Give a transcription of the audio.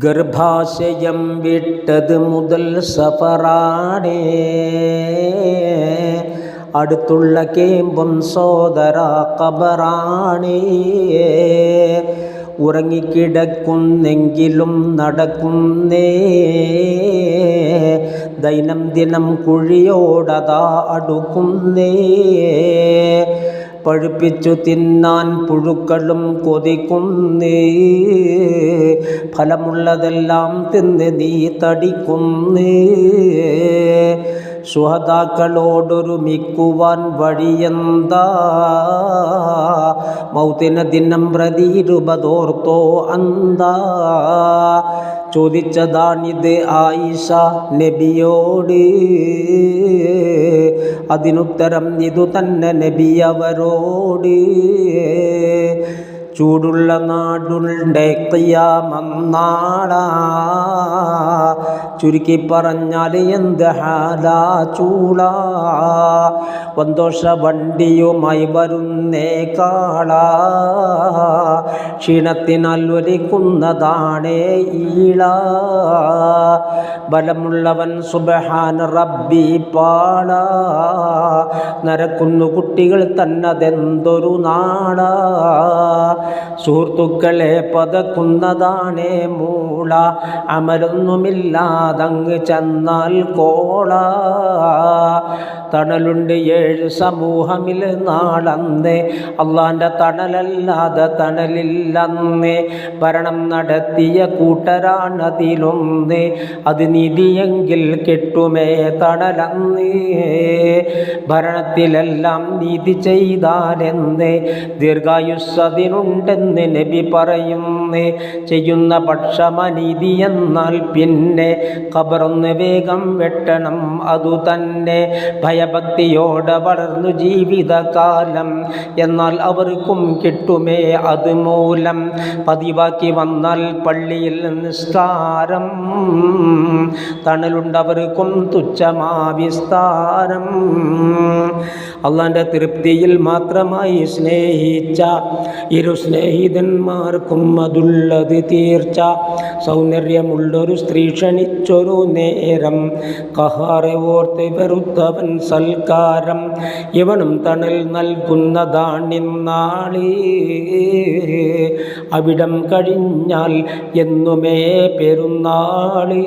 ഗർഭാശയം വിട്ടത് മുതൽ സഫറാണേ, അടുത്തുള്ള കേമ്പും സോദര ഖബറാണേ. ഉറങ്ങിക്കിടക്കുന്നെങ്കിലും നടക്കുന്നേ, ദൈനംദിനം കുഴിയോടതാ അടുക്കുന്നേ. പഴുപ്പിച്ചു തിന്നാൻ പുഴുക്കളും കൊതിക്കുന്നേ, ഫലമുള്ളതെല്ലാം തിന്ന് നീ തടിക്കുന്നേ. ശുഹദാക്കളോടൊരുമിക്കുവാൻ വഴിയെന്താ, മൗത്തിന ദിനം പ്രതി ഇരുപതോർത്തോ അന്താ. ചോദിച്ചതാണിത് ആയിഷ നബിയോട്, അതിനുത്തരം ഇതു തന്നെ നബി അവരോട്. ചൂടുള്ള നാടുണ്ടേ ഖിയാമന്നാളാ, ചുരുക്കി പറഞ്ഞാൽ എന്ത് ഹാലാ ചൂടാ. വന്തോഷ വണ്ടിയുമായി വരുന്നേ കാളാ, ക്ഷീണത്തിനാൽ ഒലിക്കുന്നതാണേ ഈള. ബലമുള്ളവൻ സുബ്ഹാന റബ്ബി പാള, നരക്കുന്നു കുട്ടികൾ തന്നതെന്തൊരു നാളാ. സുഹൃത്തുക്കളെ പതക്കുന്നതാണേ മൂള, അമലൊന്നുമില്ലാതങ്ങ് ചെന്നാൽ കോള. തണലുണ്ട് 7 സമൂഹമിൽ നാളന്നേ, അള്ളാൻ്റെ തണലല്ലാതെ തണലില്ലന്നേ. ഭരണം നടത്തിയ കൂട്ടരാണതിലൊന്നേ, അത് നീതിയെങ്കിൽ കിട്ടുമേ തണലന്നേ. ഭരണത്തിലെല്ലാം നീതി ചെയ്താലെന്നേ, ദീർഘായുസ്സതിനുണ്ടെന്ന് നബി പറയുന്നേ. ചെയ്യുന്ന പക്ഷമനീതി എന്നാൽ പിന്നെ ഖബറൊന്ന് വേഗം വെട്ടണം അതുതന്നെ. ഭയഭക്തിയോടെ വളർന്നു ജീവിതകാലം, എന്നാൽ അവർക്കും കിട്ടുമേ അതുമൂലം. പതിവാക്കി വന്നാൽ പള്ളിയിൽ നിസ്കാരം, തണലുണ്ടവർക്കും തുച്ഛമാ വിസ്താരം. അള്ളാൻ്റെ തൃപ്തിയിൽ മാത്രമായി സ്നേഹിച്ച ഇരു സ്നേഹിതന്മാർക്കും അതുള്ളത് തീർച്ച. സൗന്ദര്യമുള്ളൊരു സ്ത്രീ ക്ഷണിച്ചൊരു നേരം, കഹാറെ ഓർത്ത് വെറുത്തവൻ സൽക്കാരം. ഇവനും തണൽ നൽകുന്നതാണിന്നാളി, അവിടം കഴിഞ്ഞാൽ എന്നുമേ പെരുന്നാളി.